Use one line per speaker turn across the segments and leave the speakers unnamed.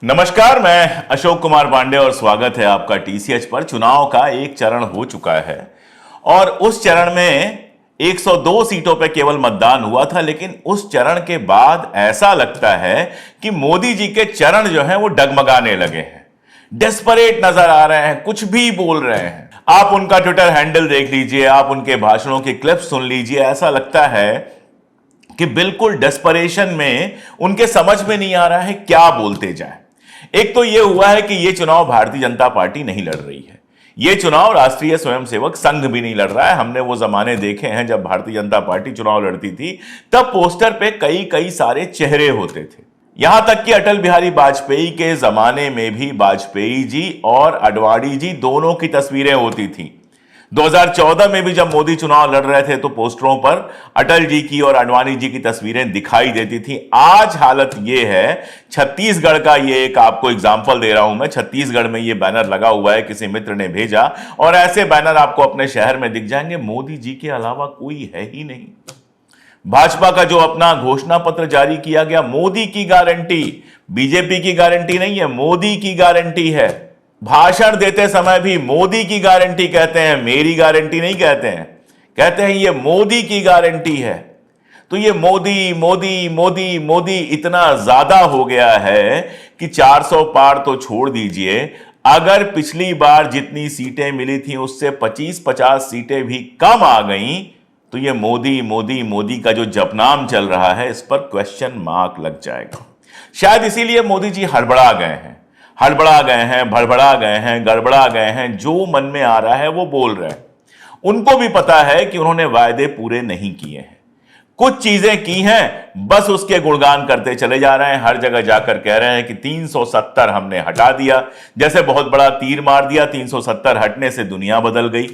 नमस्कार, मैं अशोक कुमार पांडे और स्वागत है आपका टीसीएच पर। चुनाव का एक चरण हो चुका है और उस चरण में 102 सीटों पर केवल मतदान हुआ था, लेकिन उस चरण के बाद ऐसा लगता है कि मोदी जी के चरण जो हैं वो डगमगाने लगे हैं, डेस्परेट नजर आ रहे हैं, कुछ भी बोल रहे हैं। आप उनका ट्विटर हैंडल देख लीजिए, आप उनके भाषणों के क्लिप्स सुन लीजिए, ऐसा लगता है कि बिल्कुल डेस्परेशन में उनके समझ में नहीं आ रहा है क्या बोलते जाए। एक तो यह हुआ है कि यह चुनाव भारतीय जनता पार्टी नहीं लड़ रही है, यह चुनाव राष्ट्रीय स्वयंसेवक संघ भी नहीं लड़ रहा है। हमने वो जमाने देखे हैं जब भारतीय जनता पार्टी चुनाव लड़ती थी, तब पोस्टर पे कई कई सारे चेहरे होते थे। यहां तक कि अटल बिहारी वाजपेयी के जमाने में भी वाजपेयी जी और आडवाणी जी दोनों की तस्वीरें होती थी। 2014 में भी जब मोदी चुनाव लड़ रहे थे तो पोस्टरों पर अटल जी की और आडवाणी जी की तस्वीरें दिखाई देती थी। आज हालत यह है, छत्तीसगढ़ का ये एक आपको एग्जाम्पल दे रहा हूं मैं। छत्तीसगढ़ में ये बैनर लगा हुआ है, किसी मित्र ने भेजा, और ऐसे बैनर आपको अपने शहर में दिख जाएंगे। मोदी जी के अलावा कोई है ही नहीं। भाजपा का जो अपना घोषणा पत्र जारी किया गया, मोदी की गारंटी, बीजेपी की गारंटी नहीं है, मोदी की गारंटी है। भाषण देते समय भी मोदी की गारंटी कहते हैं, मेरी गारंटी नहीं कहते हैं, कहते हैं ये मोदी की गारंटी है। तो ये मोदी मोदी मोदी मोदी इतना ज्यादा हो गया है कि 400 पार तो छोड़ दीजिए, अगर पिछली बार जितनी सीटें मिली थी उससे 25-50 सीटें भी कम आ गई तो ये मोदी मोदी मोदी का जो जपनाम चल रहा है, इस पर क्वेश्चन मार्क लग जाएगा। शायद इसीलिए मोदी जी हड़बड़ा गए हैं, भड़बड़ा गए हैं, गड़बड़ा गए हैं। जो मन में आ रहा है वो बोल रहे हैं। उनको भी पता है कि उन्होंने वायदे पूरे नहीं किए हैं, कुछ चीजें की हैं, बस उसके गुणगान करते चले जा रहे हैं। हर जगह जाकर कह रहे हैं कि 370 हमने हटा दिया, जैसे बहुत बड़ा तीर मार दिया। 370 हटने से दुनिया बदल गई।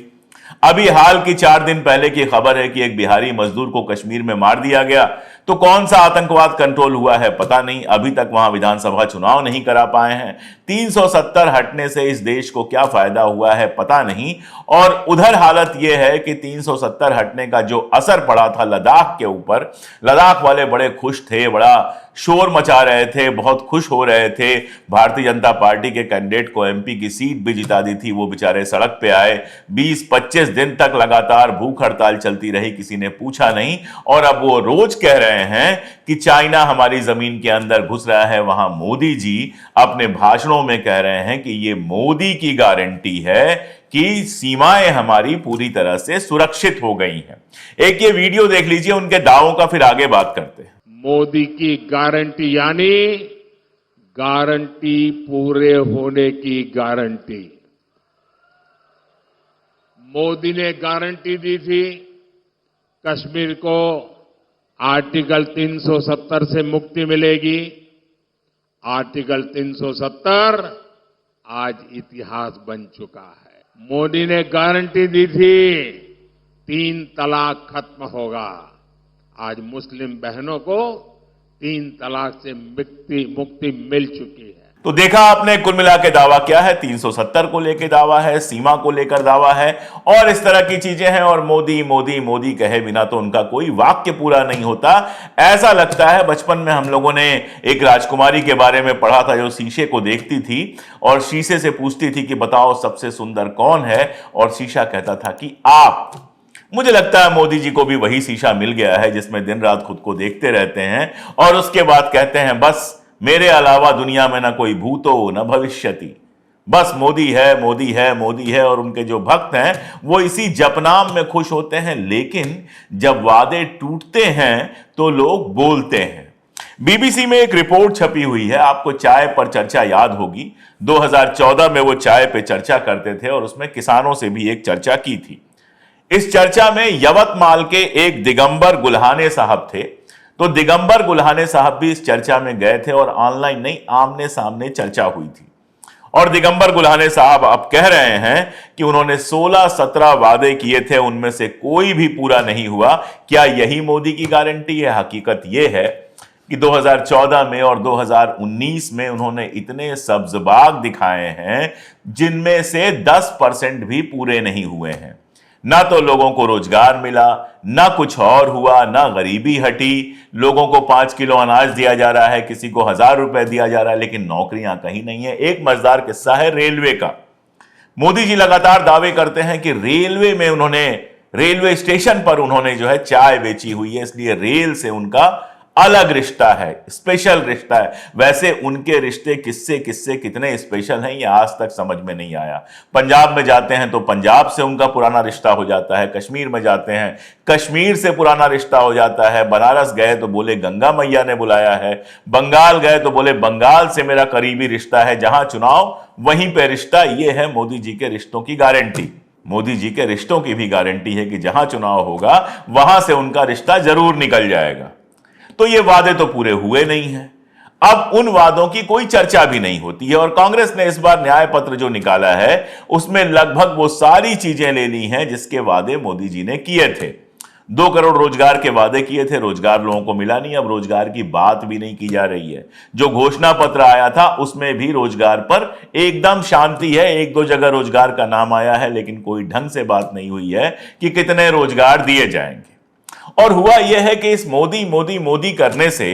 अभी हाल की 4 दिन पहले की खबर है कि एक बिहारी मजदूर को कश्मीर में मार दिया गया। तो कौन सा आतंकवाद कंट्रोल हुआ है पता नहीं, अभी तक वहां विधानसभा चुनाव नहीं करा पाए हैं। 370 हटने से इस देश को क्या फायदा हुआ है पता नहीं। और उधर हालत यह है कि 370 हटने का जो असर पड़ा था लद्दाख के ऊपर, लद्दाख वाले बड़े खुश थे, बड़ा शोर मचा रहे थे, बहुत खुश हो रहे थे। भारतीय जनता पार्टी के कैंडिडेट को एमपी की सीट भी जिता दी थी, वो बेचारे सड़क पे आए। 20-25 दिन तक लगातार भूख हड़ताल चलती रही, किसी ने पूछा नहीं। और अब वो रोज कह रहे हैं कि चाइना हमारी जमीन के अंदर घुस रहा है। वहां मोदी जी अपने भाषणों में कह रहे हैं कि ये मोदी की गारंटी है कि सीमाएं हमारी पूरी तरह से सुरक्षित हो गई हैं। एक ये वीडियो देख लीजिए उनके दावों का, फिर आगे बात करते हैं।
मोदी की गारंटी यानी गारंटी पूरे होने की गारंटी। मोदी ने गारंटी दी थी कश्मीर को आर्टिकल 370 से मुक्ति मिलेगी। आर्टिकल 370 आज इतिहास बन चुका है। मोदी ने गारंटी दी थी 3 तलाक खत्म होगा। आज मुस्लिम बहनों को 3 तलाक से मुक्ति मिल चुकी है।
तो देखा आपने, कुल मिला के दावा क्या है? 370 को लेकर दावा है, सीमा को लेकर दावा है, और इस तरह की चीजें हैं। और मोदी मोदी मोदी कहे बिना तो उनका कोई वाक्य पूरा नहीं होता। ऐसा लगता है बचपन में हम लोगों ने एक राजकुमारी के बारे में पढ़ा था जो शीशे को देखती थी और शीशे से पूछती थी कि बताओ सबसे सुंदर कौन है, और शीशा कहता था कि आप। मुझे लगता है मोदी जी को भी वही शीशा मिल गया है जिसमें दिन रात खुद को देखते रहते हैं और उसके बाद कहते हैं बस मेरे अलावा दुनिया में ना कोई भूतो न भविष्यति, बस मोदी है, मोदी है, मोदी है। और उनके जो भक्त हैं वो इसी जपनाम में खुश होते हैं। लेकिन जब वादे टूटते हैं तो लोग बोलते हैं। बीबीसी में एक रिपोर्ट छपी हुई है, आपको चाय पर चर्चा याद होगी। 2014 में वो चाय पे चर्चा करते थे और उसमें किसानों से भी एक चर्चा की थी। इस चर्चा में यवतमाल के एक दिगंबर गुल्हाने साहब थे। तो दिगंबर गुल्हाने साहब भी इस चर्चा में गए थे और ऑनलाइन नहीं, आमने सामने चर्चा हुई थी। और दिगंबर गुल्हाने साहब अब कह रहे हैं कि उन्होंने 16-17 वादे किए थे, उनमें से कोई भी पूरा नहीं हुआ। क्या यही मोदी की गारंटी है? हकीकत यह है कि 2014 में और 2019 में उन्होंने इतने सब्ज बाग दिखाए हैं जिनमें से 10% भी पूरे नहीं हुए हैं। ना तो लोगों को रोजगार मिला, ना कुछ और हुआ, ना गरीबी हटी। लोगों को 5 किलो अनाज दिया जा रहा है, किसी को 1,000 रुपए दिया जा रहा है, लेकिन नौकरियां कहीं नहीं है। एक मजेदार किस्सा है रेलवे का। मोदी जी लगातार दावे करते हैं कि रेलवे में उन्होंने, रेलवे स्टेशन पर उन्होंने जो है चाय बेची हुई है, इसलिए रेल से उनका अलग रिश्ता है, स्पेशल रिश्ता है। वैसे उनके रिश्ते किससे किससे कितने स्पेशल हैं ये आज तक समझ में नहीं आया। पंजाब में जाते हैं तो पंजाब से उनका पुराना रिश्ता हो जाता है, कश्मीर में जाते हैं कश्मीर से पुराना रिश्ता हो जाता है, बनारस गए तो बोले गंगा मैया ने बुलाया है, बंगाल गए तो बोले बंगाल से मेरा करीबी रिश्ता है, जहां चुनाव वहीं पे रिश्ता। ये है मोदी जी के रिश्तों की गारंटी। मोदी जी के रिश्तों की भी गारंटी है कि जहां चुनाव होगा वहां से उनका रिश्ता जरूर निकल जाएगा। तो ये वादे तो पूरे हुए नहीं हैं। अब उन वादों की कोई चर्चा भी नहीं होती है, और कांग्रेस ने इस बार न्याय पत्र जो निकाला है उसमें लगभग वो सारी चीजें ले ली हैं जिसके वादे मोदी जी ने किए थे। 2 करोड़ रोजगार के वादे किए थे, रोजगार लोगों को मिला नहीं। अब रोजगार की बात भी नहीं की जा रही है। जो घोषणा पत्र आया था उसमें भी रोजगार पर एकदम शांति है। 1-2 जगह रोजगार का नाम आया है, लेकिन कोई ढंग से बात नहीं हुई है कि कितने रोजगार दिए जाएंगे। और हुआ यह है कि इस मोदी मोदी मोदी करने से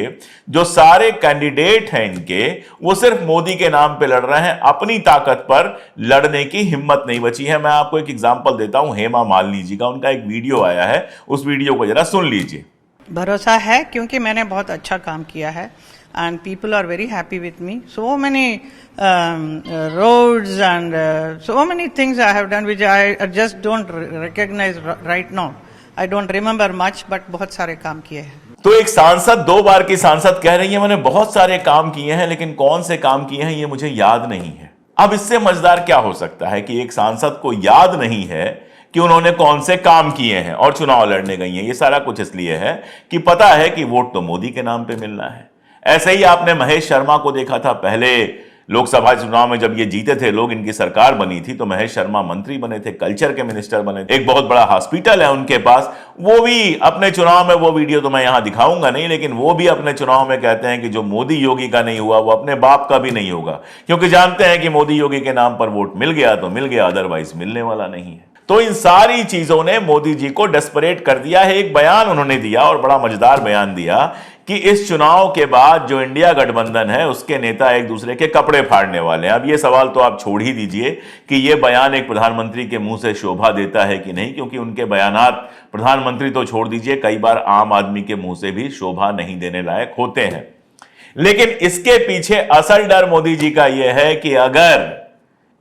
जो सारे कैंडिडेट हैं इनके, वो सिर्फ मोदी के नाम पे लड़ रहे हैं, अपनी ताकत पर लड़ने की हिम्मत नहीं बची है। मैं आपको एक एग्जांपल देता हूं, हेमा मालिनी जी का, उनका एक वीडियो आया है, उस वीडियो को जरा सुन लीजिए।
भरोसा है क्योंकि मैंने बहुत अच्छा काम किया है and people are very happy with me. So many roads and so many things I have done which I just don't recognize right now. I don't remember much, but बहुत सारे काम किए हैं।
तो एक सांसद, 2 बार की सांसद कह रही है मैंने बहुत सारे काम किए हैं, लेकिन कौन से काम किए हैं ये मुझे याद नहीं है। अब इससे मजेदार क्या हो सकता है कि एक सांसद को याद नहीं है कि उन्होंने कौन से काम किए हैं और चुनाव लड़ने गई हैं। ये सारा कुछ इसलिए है कि पता है कि वोट तो मोदी के नाम पे मिलना है। ऐसे ही आपने महेश शर्मा को देखा था, पहले लोकसभा चुनाव में जब ये जीते थे लोग, इनकी सरकार बनी थी तो महेश शर्मा मंत्री बने थे, कल्चर के मिनिस्टर बने थे। एक बहुत बड़ा हॉस्पिटल है उनके पास, वो भी अपने चुनाव में, वो वीडियो तो मैं यहां दिखाऊंगा नहीं, लेकिन वो भी अपने चुनाव में कहते हैं कि जो मोदी योगी का नहीं हुआ वो अपने बाप का भी नहीं होगा, क्योंकि जानते हैं कि मोदी योगी के नाम पर वोट मिल गया तो मिल गया, अदरवाइज मिलने वाला नहीं है। तो इन सारी चीजों ने मोदी जी को डेस्परेट कर दिया है। एक बयान उन्होंने दिया, और बड़ा मजेदार बयान दिया, कि इस चुनाव के बाद जो इंडिया गठबंधन है उसके नेता एक दूसरे के कपड़े फाड़ने वाले हैं। अब ये सवाल तो आप छोड़ ही दीजिए कि ये बयान एक प्रधानमंत्री के मुंह से शोभा देता है कि नहीं, क्योंकि उनके बयानात, प्रधानमंत्री तो छोड़ दीजिए, कई बार आम आदमी के मुंह से भी शोभा नहीं देने लायक होते हैं। लेकिन इसके पीछे असल डर मोदी जी का यह है कि अगर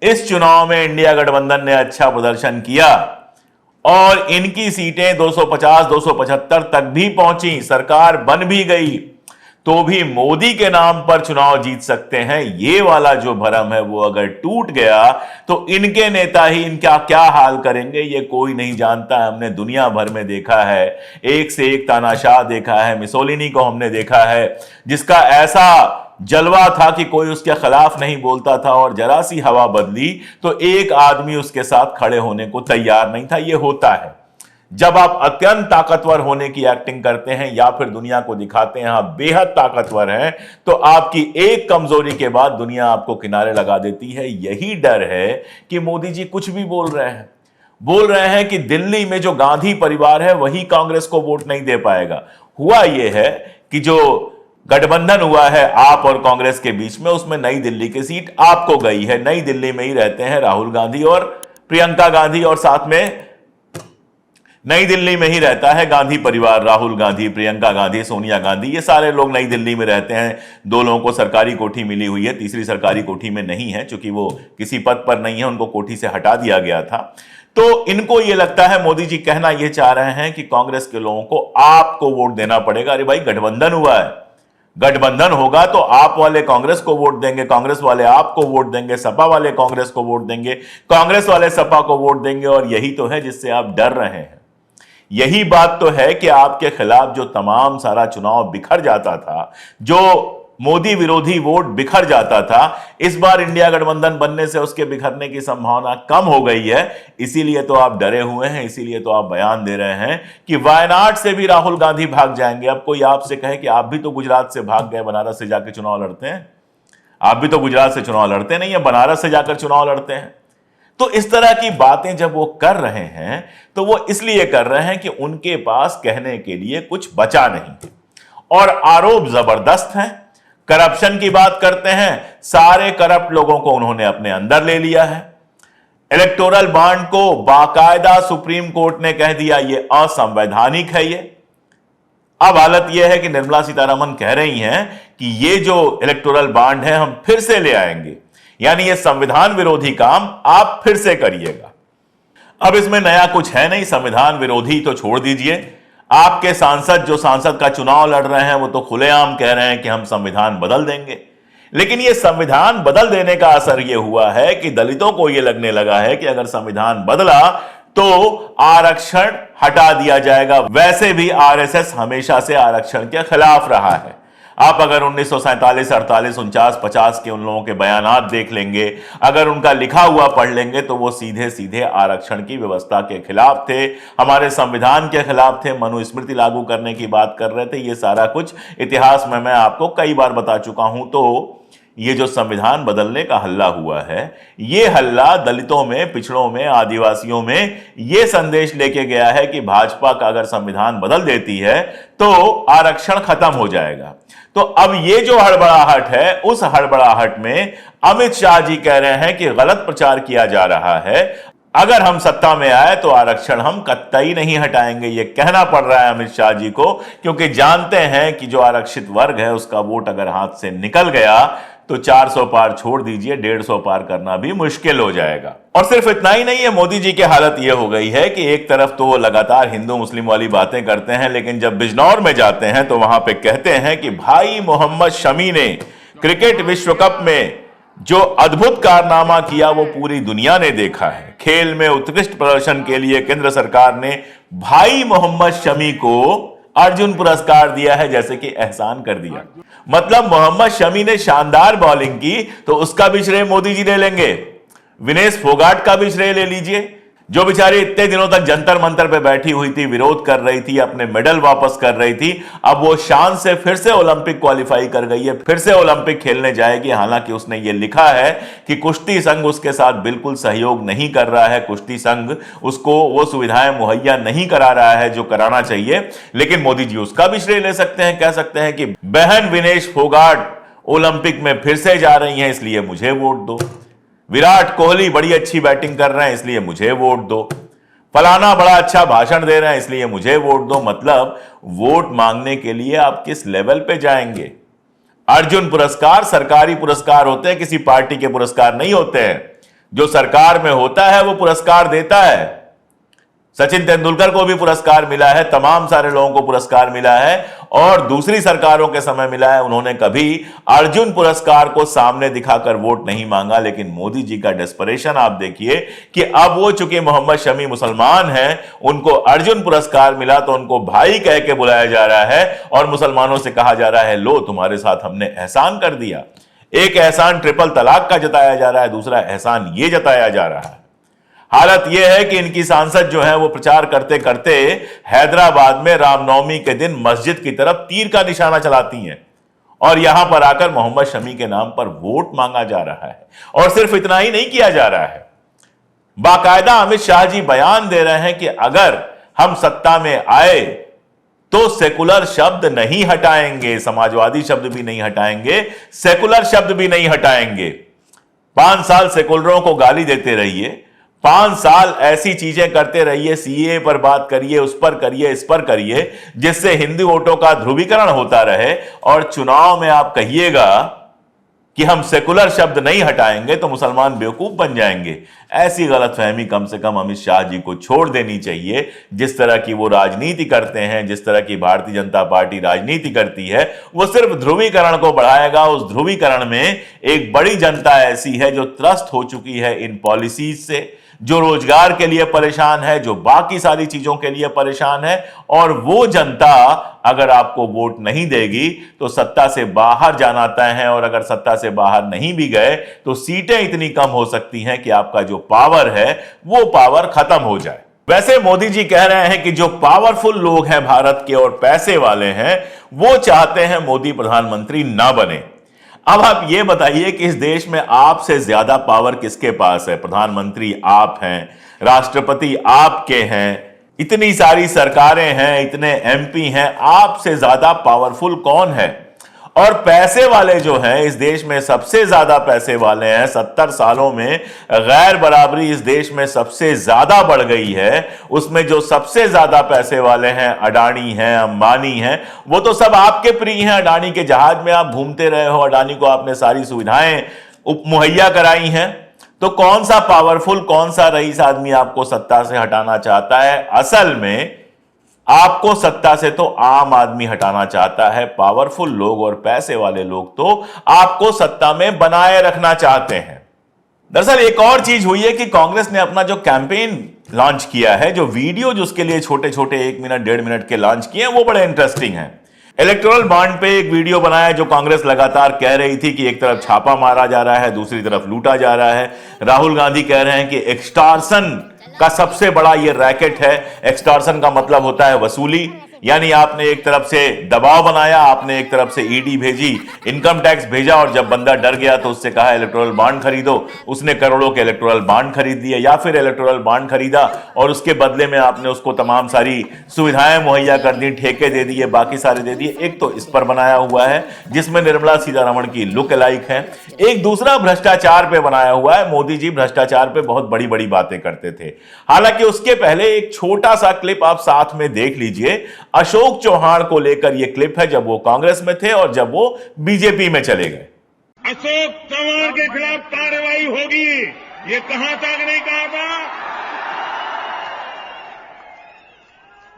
इस चुनाव में इंडिया गठबंधन ने अच्छा प्रदर्शन किया और इनकी सीटें 250-275 तक भी पहुंची, सरकार बन भी गई, तो भी मोदी के नाम पर चुनाव जीत सकते हैं। ये वाला जो भरम है वो अगर टूट गया तो इनके नेता ही इनका क्या हाल करेंगे ये कोई नहीं जानता है। हमने दुनिया भर में देखा है, एक से एक तानाशाह देखा है। मिसोलिनी को हमने देखा है जिसका ऐसा जलवा था कि कोई उसके खिलाफ नहीं बोलता था, और जरा सी हवा बदली तो एक आदमी उसके साथ खड़े होने को तैयार नहीं था। यह होता है जब आप अत्यंत ताकतवर होने की एक्टिंग करते हैं या फिर दुनिया को दिखाते हैं आप बेहद ताकतवर हैं, तो आपकी एक कमजोरी के बाद दुनिया आपको किनारे लगा देती है। यही डर है कि मोदी जी कुछ भी बोल रहे हैं कि दिल्ली में जो गांधी परिवार है वही कांग्रेस को वोट नहीं दे पाएगा। हुआ यह है कि जो गठबंधन हुआ है आप और कांग्रेस के बीच में, उसमें नई दिल्ली की सीट आपको गई है। नई दिल्ली में ही रहते हैं राहुल गांधी और प्रियंका गांधी, और साथ में नई दिल्ली में ही रहता है गांधी परिवार, राहुल गांधी, प्रियंका गांधी, सोनिया गांधी, ये सारे लोग नई दिल्ली में रहते हैं। 2 लोगों को सरकारी कोठी मिली हुई है, तीसरी सरकारी कोठी में नहीं है, क्योंकि वो किसी पद पर नहीं है, उनको कोठी से हटा दिया गया था। तो इनको ये लगता है, मोदी जी कहना ये चाह रहे हैं कि कांग्रेस के लोगों को आपको वोट देना पड़ेगा। अरे भाई, गठबंधन हुआ है, गठबंधन होगा तो आप वाले कांग्रेस को वोट देंगे, कांग्रेस वाले आपको वोट देंगे, सपा वाले कांग्रेस को वोट देंगे, कांग्रेस वाले सपा को वोट देंगे। और यही तो है जिससे आप डर रहे हैं। यही बात तो है कि आपके खिलाफ जो तमाम सारा चुनाव बिखर जाता था, जो मोदी विरोधी वोट बिखर जाता था, इस बार इंडिया गठबंधन बनने से उसके बिखरने की संभावना कम हो गई है। इसीलिए तो आप डरे हुए हैं, इसीलिए तो आप बयान दे रहे हैं कि वायनाड से भी राहुल गांधी भाग जाएंगे। अब कोई आपसे कहे कि आप भी तो गुजरात से भाग गए, बनारस से जाकर चुनाव लड़ते हैं, आप भी तो गुजरात से चुनाव लड़ते नहीं है, बनारस से जाकर चुनाव लड़ते हैं। तो इस तरह की बातें जब वो कर रहे हैं तो वो इसलिए कर रहे हैं कि उनके पास कहने के लिए कुछ बचा नहीं। और आरोप जबरदस्त हैं, करप्शन की बात करते हैं, सारे करप्ट लोगों को उन्होंने अपने अंदर ले लिया है। इलेक्टोरल बॉन्ड को बाकायदा सुप्रीम कोर्ट ने कह दिया ये असंवैधानिक है। ये अब हालत यह है कि निर्मला सीतारमण कह रही हैं कि ये जो इलेक्टोरल बॉन्ड है हम फिर से ले आएंगे, यानी ये संविधान विरोधी काम आप फिर से करिएगा। अब इसमें नया कुछ है नहीं, संविधान विरोधी तो छोड़ दीजिए, आपके सांसद जो सांसद का चुनाव लड़ रहे हैं वो तो खुलेआम कह रहे हैं कि हम संविधान बदल देंगे। लेकिन ये संविधान बदल देने का असर ये हुआ है कि दलितों को ये लगने लगा है कि अगर संविधान बदला तो आरक्षण हटा दिया जाएगा। वैसे भी आरएसएस हमेशा से आरक्षण के खिलाफ रहा है। आप अगर 1947, 48, 49, 50 के उन लोगों के बयानात देख लेंगे, अगर उनका लिखा हुआ पढ़ लेंगे तो वो सीधे सीधे आरक्षण की व्यवस्था के खिलाफ थे, हमारे संविधान के खिलाफ थे, मनुस्मृति लागू करने की बात कर रहे थे। ये सारा कुछ इतिहास में मैं आपको कई बार बता चुका हूं। तो ये जो संविधान बदलने का हल्ला हुआ है, ये हल्ला दलितों में, पिछड़ों में, आदिवासियों में ये संदेश लेके गया है कि भाजपा का अगर संविधान बदल देती है तो आरक्षण खत्म हो जाएगा। तो अब ये जो हड़बड़ाहट है, उस हड़बड़ाहट में अमित शाह जी कह रहे हैं कि गलत प्रचार किया जा रहा है, अगर हम सत्ता में आए तो आरक्षण हम कतई नहीं हटाएंगे। ये कहना पड़ रहा है अमित शाह जी को, क्योंकि जानते हैं कि जो आरक्षित वर्ग है उसका वोट अगर हाथ से निकल गया तो 400 पार छोड़ दीजिए, 150 पार करना भी मुश्किल हो जाएगा। और सिर्फ इतना ही नहीं है, मोदी जी की हालत यह हो गई है कि एक तरफ तो वो लगातार हिंदू मुस्लिम वाली बातें करते हैं, लेकिन जब बिजनौर में जाते हैं तो वहां पे कहते हैं कि भाई मोहम्मद शमी ने क्रिकेट विश्व कप में जो अद्भुत कारनामा किया वो पूरी दुनिया ने देखा है। खेल में उत्कृष्ट प्रदर्शन के लिए केंद्र सरकार ने भाई मोहम्मद शमी को अर्जुन पुरस्कार दिया है, जैसे कि एहसान कर दिया। मतलब मोहम्मद शमी ने शानदार बॉलिंग की तो उसका भी श्रेय मोदी जी ले लेंगे, विनेश फोगाट का भी श्रेय ले लीजिए, जो बेचारी इतने दिनों तक जंतर मंतर पे बैठी हुई थी, विरोध कर रही थी, अपने मेडल वापस कर रही थी, अब वो शान से फिर से ओलंपिक क्वालिफाई कर गई है, फिर से ओलंपिक खेलने जाएगी। हालांकि उसने ये लिखा है कि कुश्ती संघ उसके साथ बिल्कुल सहयोग नहीं कर रहा है, कुश्ती संघ उसको वो सुविधाएं मुहैया नहीं करा रहा है जो कराना चाहिए। लेकिन मोदी जी उसका भी श्रेय ले सकते हैं, कह सकते हैं कि बहन विनेश फोगाट ओलंपिक में फिर से जा रही हैं, इसलिए मुझे वोट दो। विराट कोहली बड़ी अच्छी बैटिंग कर रहे हैं, इसलिए मुझे वोट दो। फलाना बड़ा अच्छा भाषण दे रहे हैं, इसलिए मुझे वोट दो। मतलब वोट मांगने के लिए आप किस लेवल पे जाएंगे? अर्जुन पुरस्कार सरकारी पुरस्कार होते हैं, किसी पार्टी के पुरस्कार नहीं होते हैं। जो सरकार में होता है वो पुरस्कार देता है। सचिन तेंदुलकर को भी पुरस्कार मिला है, तमाम सारे लोगों को पुरस्कार मिला है, और दूसरी सरकारों के समय मिला है। उन्होंने कभी अर्जुन पुरस्कार को सामने दिखाकर वोट नहीं मांगा। लेकिन मोदी जी का डेस्परेशन आप देखिए कि अब वो चूंकि मोहम्मद शमी मुसलमान हैं, उनको अर्जुन पुरस्कार मिला तो उनको भाई कह के बुलाया जा रहा है और मुसलमानों से कहा जा रहा है लो तुम्हारे साथ हमने एहसान कर दिया। एक एहसान ट्रिपल तलाक का जताया जा रहा है, दूसरा एहसान ये जताया जा रहा है। हालत यह है कि इनकी सांसद जो है वो प्रचार करते करते हैदराबाद में रामनवमी के दिन मस्जिद की तरफ तीर का निशाना चलाती हैं और यहां पर आकर मोहम्मद शमी के नाम पर वोट मांगा जा रहा है। और सिर्फ इतना ही नहीं किया जा रहा है, बाकायदा अमित शाह जी बयान दे रहे हैं कि अगर हम सत्ता में आए तो सेकुलर शब्द नहीं हटाएंगे, समाजवादी शब्द भी नहीं हटाएंगे, सेकुलर शब्द भी नहीं हटाएंगे। 5 साल सेकुलरों को गाली देते रहिए, 5 साल ऐसी चीजें करते रहिए, सीए पर बात करिए, उस पर करिए, इस पर करिए, जिससे हिंदू वोटों का ध्रुवीकरण होता रहे, और चुनाव में आप कहिएगा कि हम सेकुलर शब्द नहीं हटाएंगे तो मुसलमान बेवकूफ बन जाएंगे। ऐसी गलतफहमी कम से कम अमित शाह जी को छोड़ देनी चाहिए। जिस तरह की वो राजनीति करते हैं, जिस तरह की भारतीय जनता पार्टी राजनीति करती है, वो सिर्फ ध्रुवीकरण को बढ़ाएगा। उस ध्रुवीकरण में एक बड़ी जनता ऐसी है जो त्रस्त हो चुकी है इन पॉलिसीज से, जो रोजगार के लिए परेशान है, जो बाकी सारी चीजों के लिए परेशान है। और वो जनता अगर आपको वोट नहीं देगी तो सत्ता से बाहर जाना तय है, और अगर सत्ता से बाहर नहीं भी गए तो सीटें इतनी कम हो सकती हैं कि आपका जो पावर है वो पावर खत्म हो जाए। वैसे मोदी जी कह रहे हैं कि जो पावरफुल लोग हैं भारत के और पैसे वाले हैं, वो चाहते हैं मोदी प्रधानमंत्री ना बने। अब आप ये बताइए कि इस देश में आपसे ज्यादा पावर किसके पास है? प्रधानमंत्री आप हैं, राष्ट्रपति आपके हैं, इतनी सारी सरकारें हैं, इतने एमपी हैं, आपसे ज्यादा पावरफुल कौन है? और पैसे वाले जो हैं इस देश में सबसे ज्यादा पैसे वाले हैं। 70 सालों में गैर बराबरी इस देश में सबसे ज्यादा बढ़ गई है। उसमें जो सबसे ज्यादा पैसे वाले हैं, अडानी हैं, अंबानी हैं, वो तो सब आपके प्रिय हैं। अडानी के जहाज में आप घूमते रहे हो, अडानी को आपने सारी सुविधाएं मुहैया कराई हैं। तो कौन सा पावरफुल, कौन सा रईस आदमी आपको सत्ता से हटाना चाहता है? असल में आपको सत्ता से तो आम आदमी हटाना चाहता है। पावरफुल लोग और पैसे वाले लोग तो आपको सत्ता में बनाए रखना चाहते हैं। दरअसल एक और चीज हुई है कि कांग्रेस ने अपना जो कैंपेन लॉन्च किया है, जो वीडियो जो उसके लिए छोटे छोटे 1 मिनट 1.5 मिनट के लॉन्च किए हैं, वो बड़े इंटरेस्टिंग हैं। इलेक्टोरल बॉन्ड पे एक वीडियो बनाया जो कांग्रेस लगातार कह रही थी कि एक तरफ छापा मारा जा रहा है, दूसरी तरफ लूटा जा रहा है। राहुल गांधी कह रहे हैं कि एक्सटॉर्शन का सबसे बड़ा ये रैकेट है। एक्सटॉर्शन का मतलब होता है वसूली, यानी आपने एक तरफ से दबाव बनाया, आपने एक तरफ से ईडी भेजी, इनकम टैक्स भेजा, और जब बंदा डर गया तो उससे कहा इलेक्टोरल बॉन्ड खरीदो। उसने करोड़ों के इलेक्टोरल बॉन्ड खरीद लिए, या फिर इलेक्टोरल बॉन्ड खरीदा और उसके बदले में आपने उसको तमाम सारी सुविधाएं मुहैया कर दी, ठेके दे दिए, बाकी सारे दे दिए। एक तो इस पर बनाया हुआ है जिसमें निर्मला सीतारमण की लुक अलाइक है। एक दूसरा भ्रष्टाचार पे बनाया हुआ है। मोदी जी भ्रष्टाचार पे बहुत बड़ी बड़ी बातें करते थे। हालांकि उसके पहले एक छोटा सा क्लिप आप साथ में देख लीजिए। अशोक चौहान को लेकर यह क्लिप है, जब वो कांग्रेस में थे और जब वो बीजेपी में चले गए।
अशोक चौहान के खिलाफ कार्रवाई होगी, ये कहां तक नहीं कहा था?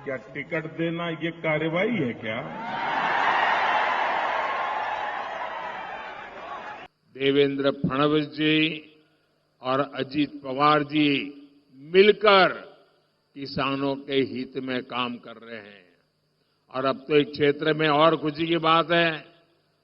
क्या टिकट देना ये कार्रवाई है क्या? देवेंद्र फडणवीस जी और अजीत पवार जी मिलकर किसानों के हित में काम कर रहे हैं। और अब तो एक क्षेत्र में और खुशी की बात है,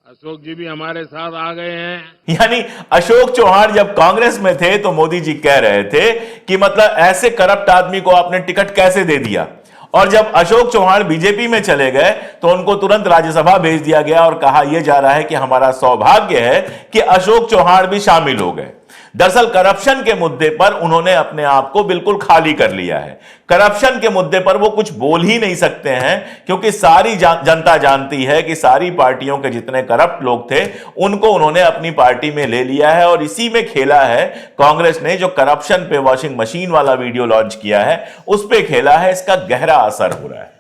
अशोक जी भी हमारे साथ आ गए हैं।
यानी अशोक चौहान जब कांग्रेस में थे तो मोदी जी कह रहे थे कि मतलब ऐसे करप्ट आदमी को आपने टिकट कैसे दे दिया, और जब अशोक चौहान बीजेपी में चले गए तो उनको तुरंत राज्यसभा भेज दिया गया और कहा यह जा रहा है कि हमारा सौभाग्य है कि अशोक चौहान भी शामिल हो गए। दरअसल करप्शन के मुद्दे पर उन्होंने अपने आप को बिल्कुल खाली कर लिया है। करप्शन के मुद्दे पर वो कुछ बोल ही नहीं सकते हैं, क्योंकि सारी जनता जानती है कि सारी पार्टियों के जितने करप्ट लोग थे उनको उन्होंने अपनी पार्टी में ले लिया है, और इसी में खेला है कांग्रेस ने। जो करप्शन पे वॉशिंग मशीन वाला वीडियो लॉन्च किया है उस पे खेला है। इसका गहरा असर हो रहा है,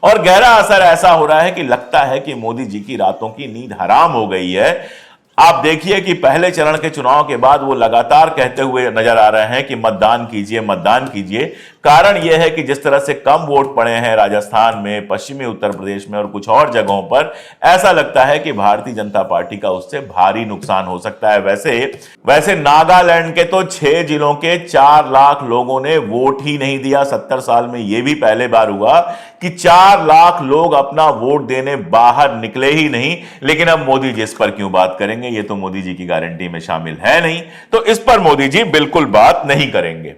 और गहरा असर ऐसा हो रहा है कि लगता है कि मोदी जी की रातों की नींद हराम हो गई है। आप देखिए कि पहले चरण के चुनाव के बाद वो लगातार कहते हुए नजर आ रहे हैं कि मतदान कीजिए, मतदान कीजिए। कारण यह है कि जिस तरह से कम वोट पड़े हैं राजस्थान में, पश्चिमी उत्तर प्रदेश में और कुछ और जगहों पर, ऐसा लगता है कि भारतीय जनता पार्टी का उससे भारी नुकसान हो सकता है। वैसे नागालैंड के तो 6 जिलों के 4 लाख लोगों ने वोट ही नहीं दिया। 70 साल में यह भी पहले बार हुआ कि 4 लाख लोग अपना वोट देने बाहर निकले ही नहीं। लेकिन अब मोदी जी इस पर क्यों बात करेंगे? ये तो मोदी जी की गारंटी में शामिल है नहीं, तो इस पर मोदी जी बिल्कुल बात नहीं करेंगे।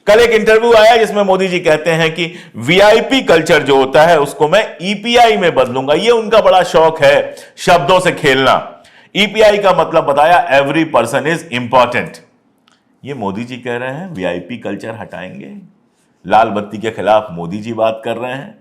कल एक इंटरव्यू आया जिसमें मोदी जी कहते हैं कि वीआईपी कल्चर जो होता है उसको मैं ईपीआई में बदलूंगा। ये उनका बड़ा शौक है शब्दों से खेलना। ईपीआई का मतलब बताया, एवरी पर्सन इज इंपॉर्टेंट। ये मोदी जी कह रहे हैं वीआईपी कल्चर हटाएंगे। लाल बत्ती के खिलाफ मोदी जी बात कर रहे हैं।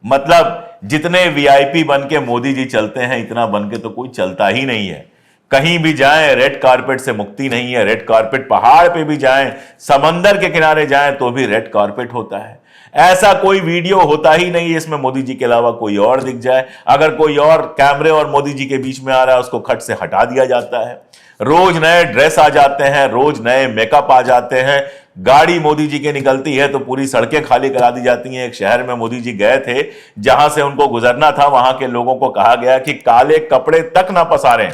मतलब जितने वीआईपी बन के मोदी जी चलते हैं, इतना बन के तो कोई चलता ही नहीं है। कहीं भी जाएं रेड कारपेट से मुक्ति नहीं है। रेड कारपेट, पहाड़ पे भी जाएं, समंदर के किनारे जाएं तो भी रेड कारपेट होता है। ऐसा कोई वीडियो होता ही नहीं इसमें मोदी जी के अलावा कोई और दिख जाए। अगर कोई और कैमरे और मोदी जी के बीच में आ रहा है उसको खट से हटा दिया जाता है। रोज नए ड्रेस आ जाते हैं, रोज नए मेकअप आ जाते हैं। गाड़ी मोदी जी की निकलती है तो पूरी सड़कें खाली करा दी जाती हैं। एक शहर में मोदी जी गए थे, जहां से उनको गुजरना था, वहां के लोगों को कहा गया कि काले कपड़े तक ना पसारें,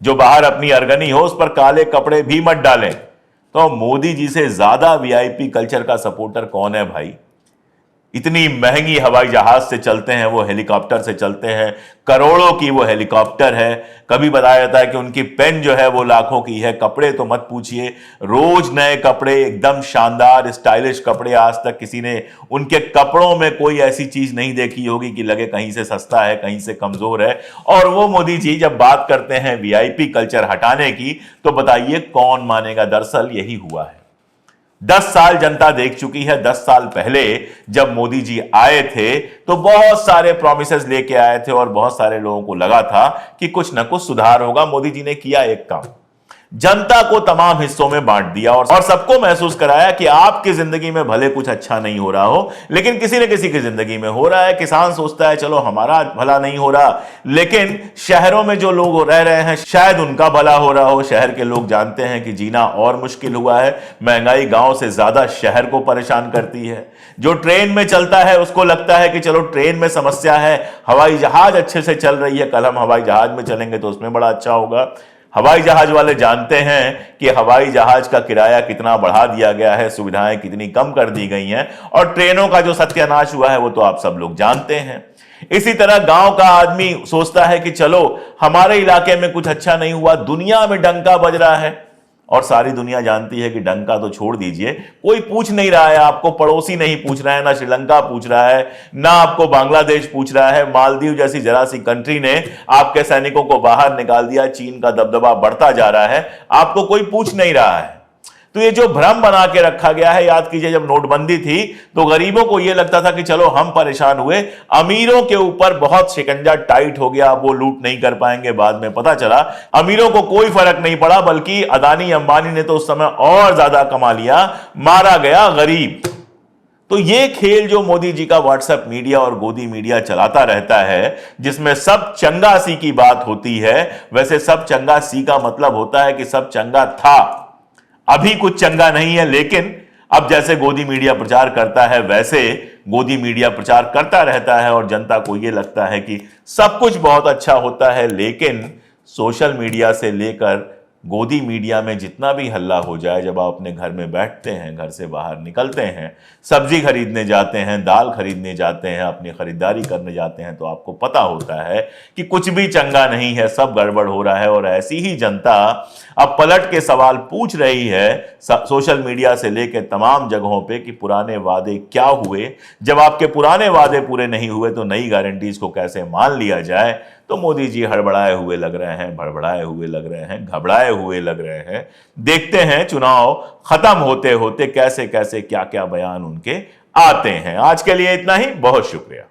जो बाहर अपनी अरगनी हो उस पर काले कपड़े भी मत डालें। तो मोदी जी से ज्यादा वीआईपी कल्चर का सपोर्टर कौन है भाई? इतनी महंगी हवाई जहाज से चलते हैं, वो हेलीकॉप्टर से चलते हैं, करोड़ों की वो हेलीकॉप्टर है। कभी बताया जाता है कि उनकी पेन जो है वो लाखों की है। कपड़े तो मत पूछिए, रोज नए कपड़े, एकदम शानदार स्टाइलिश कपड़े। आज तक किसी ने उनके कपड़ों में कोई ऐसी चीज नहीं देखी होगी कि लगे कहीं से सस्ता है, कहीं से कमजोर है। और वो मोदी जी जब बात करते हैं वीआईपी कल्चर हटाने की, तो बताइए कौन मानेगा। दरअसल यही हुआ है। 10 साल जनता देख चुकी है। 10 साल पहले जब मोदी जी आए थे तो बहुत सारे प्रॉमिसेस लेके आए थे और बहुत सारे लोगों को लगा था कि कुछ ना कुछ सुधार होगा। मोदी जी ने किया एक काम, जनता को तमाम हिस्सों में बांट दिया और सबको महसूस कराया कि आपकी जिंदगी में भले कुछ अच्छा नहीं हो रहा हो, लेकिन किसी न किसी की जिंदगी में हो रहा है। किसान सोचता है चलो हमारा भला नहीं हो रहा, लेकिन शहरों में जो लोग रह रहे हैं शायद उनका भला हो रहा हो। शहर के लोग जानते हैं कि जीना और मुश्किल हुआ है। महंगाई गांव से ज्यादा शहर को परेशान करती है। जो ट्रेन में चलता है उसको लगता है कि चलो ट्रेन में समस्या है, हवाई जहाज अच्छे से चल रही है, कल हम हवाई जहाज में चलेंगे तो उसमें बड़ा अच्छा होगा। हवाई जहाज वाले जानते हैं कि हवाई जहाज का किराया कितना बढ़ा दिया गया है, सुविधाएं कितनी कम कर दी गई हैं, और ट्रेनों का जो सत्यानाश हुआ है वो तो आप सब लोग जानते हैं। इसी तरह गांव का आदमी सोचता है कि चलो हमारे इलाके में कुछ अच्छा नहीं हुआ, दुनिया में डंका बज रहा है, और सारी दुनिया जानती है कि डंका तो छोड़ दीजिए, कोई पूछ नहीं रहा है आपको। पड़ोसी नहीं पूछ रहा है, ना श्रीलंका पूछ रहा है, ना आपको बांग्लादेश पूछ रहा है। मालदीव जैसी जरा सी कंट्री ने आपके सैनिकों को बाहर निकाल दिया। चीन का दबदबा बढ़ता जा रहा है, आपको कोई पूछ नहीं रहा है। तो ये जो भ्रम बना के रखा गया है, याद कीजिए जब नोटबंदी थी तो गरीबों को यह लगता था कि चलो हम परेशान हुए, अमीरों के ऊपर बहुत शिकंजा टाइट हो गया, अब वो लूट नहीं कर पाएंगे। बाद में पता चला अमीरों को कोई फर्क नहीं पड़ा, बल्कि अदानी अंबानी ने तो उस समय और ज्यादा कमा लिया, मारा गया गरीब। तो ये खेल जो मोदी जी का व्हाट्सएप मीडिया और गोदी मीडिया चलाता रहता है, जिसमें सब चंगा सी की बात होती है, वैसे सब चंगा सी का मतलब होता है कि सब चंगा था, अभी कुछ चंगा नहीं है। लेकिन अब जैसे गोदी मीडिया प्रचार करता है वैसे गोदी मीडिया प्रचार करता रहता है और जनता को यह लगता है कि सब कुछ बहुत अच्छा होता है। लेकिन सोशल मीडिया से लेकर गोदी मीडिया में जितना भी हल्ला हो जाए, जब आप अपने घर में बैठते हैं, घर से बाहर निकलते हैं, सब्जी खरीदने जाते हैं, दाल खरीदने जाते हैं, अपनी खरीदारी करने जाते हैं, तो आपको पता होता है कि कुछ भी चंगा नहीं है, सब गड़बड़ हो रहा है। और ऐसी ही जनता अब पलट के सवाल पूछ रही है सोशल मीडिया से लेकर तमाम जगहों पे कि पुराने वादे क्या हुए। जब आपके पुराने वादे पूरे नहीं हुए तो नई गारंटीज को कैसे मान लिया जाए। तो मोदी जी हड़बड़ाए हुए लग रहे हैं, भड़बड़ाए हुए लग रहे हैं, घबराए हुए लग रहे हैं। देखते हैं चुनाव खत्म होते होते कैसे कैसे क्या क्या बयान उनके आते हैं। आज के लिए इतना ही, बहुत शुक्रिया।